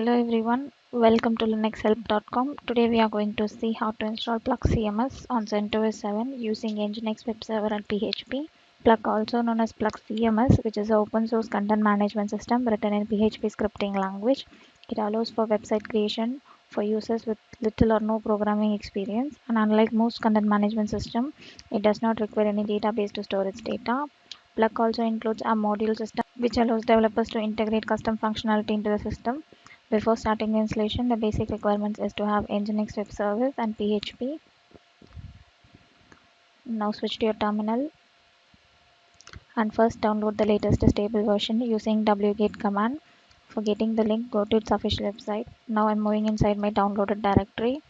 Hello everyone, welcome to linuxhelp.com. Today we are going to see how to install Pluck CMS on CentOS 7 using Nginx web server and PHP. Pluck, also known as Pluck CMS, which is an open source content management system written in PHP scripting language. It allows for website creation for users with little or no programming experience, and unlike most content management systems, it does not require any database to store its data. Pluck also includes a module system which allows developers to integrate custom functionality into the system. Before starting the installation, the basic requirements is to have Nginx web service and PHP. Now switch to your terminal and first download the latest stable version using wget command. For getting the link, go to its official website. Now I'm moving inside my downloaded directory.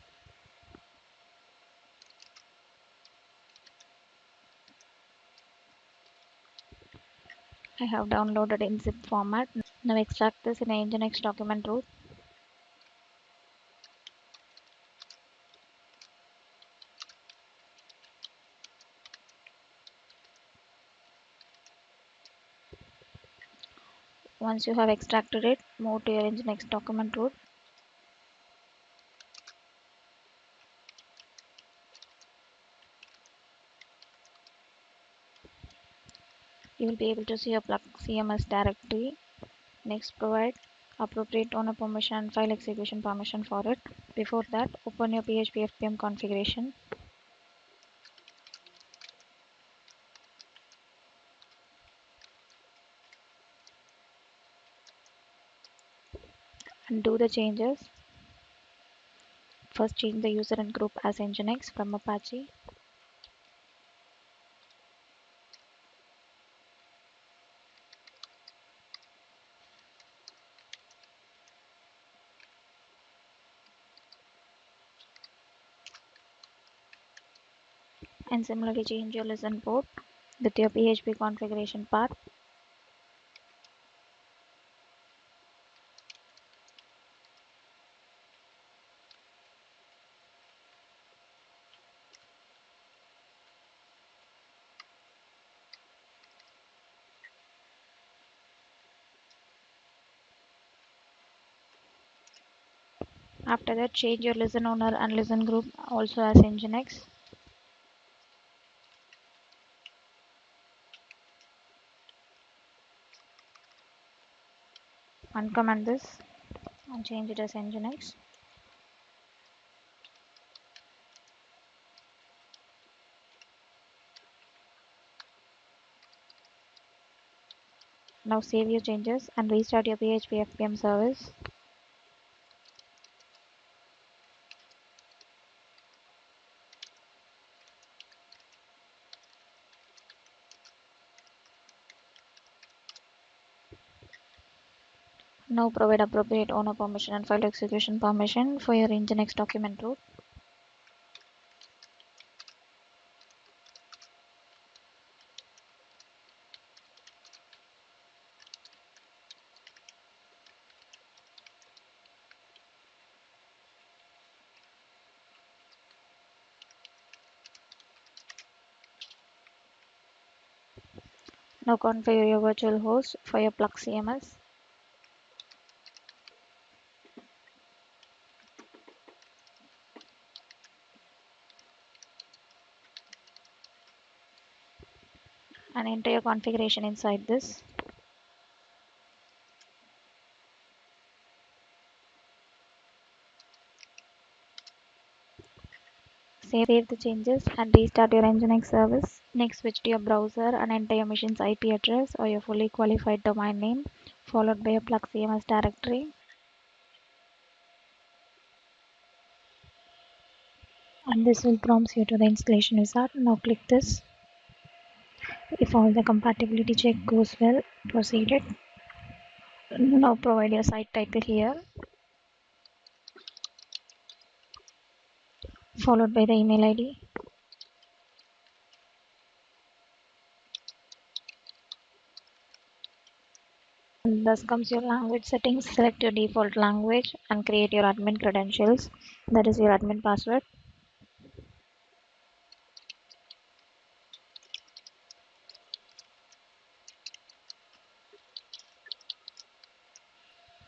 I have downloaded in zip format. Now extract this in a Nginx document root. Once you have extracted it, move to your Nginx document root. You will be able to see your Pluck CMS directory. Next, provide appropriate owner permission and file execution permission for it. Before that, open your PHP FPM configuration. And do the changes. First, change the user and group as Nginx from Apache. And similarly, change your listen port with your PHP configuration path. After that, change your listen owner and listen group also as Nginx. Uncomment this and change it as Nginx. Now save your changes and restart your PHP FPM service. Now provide appropriate owner permission and file execution permission for your Nginx document root. Now configure your virtual host for your Pluck CMS. And enter your configuration inside this. Save the changes and restart your Nginx service. Next, switch to your browser and enter your machine's IP address or your fully qualified domain name, followed by your Pluck CMS directory. And this will prompt you to the installation wizard. Now click this. If all the compatibility check goes well, proceed it. Now provide your site title here, followed by the email ID. And thus comes your language settings. Select your default language and create your admin credentials. That is your admin password.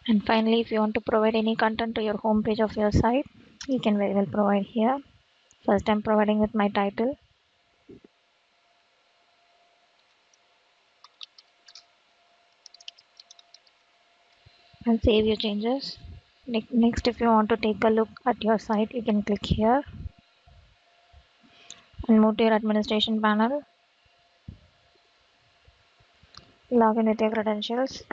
And finally, if you want to provide any content to your home page of your site, you can very well provide here. First, I'm providing with my title and save your changes. Next, if you want to take a look at your site, you can click here and move to your administration panel. Log in with your credentials.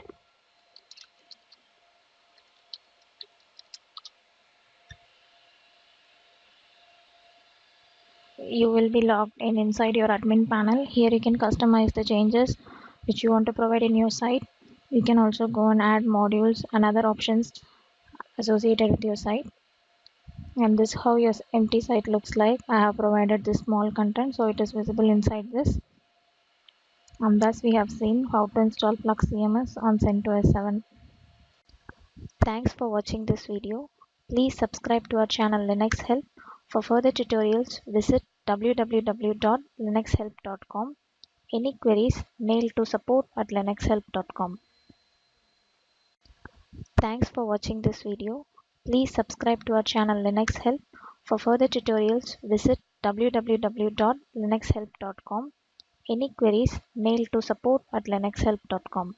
You will be logged in inside your admin panel. Here you can customize the changes which you want to provide in your site. You can also go and add modules and other options associated with your site. And this is how your empty site looks like. I have provided this small content so it is visible inside this. And thus we have seen how to install Pluck CMS on CentOS 7. Thanks for watching this video. Please subscribe to our channel Linux Help. For further tutorials, visit www.linuxhelp.com. Any queries, mail to support@linuxhelp.com. Thanks for watching this video. Please subscribe to our channel Linux Help. For further tutorials, visit www.linuxhelp.com. Any queries, mail to support@linuxhelp.com.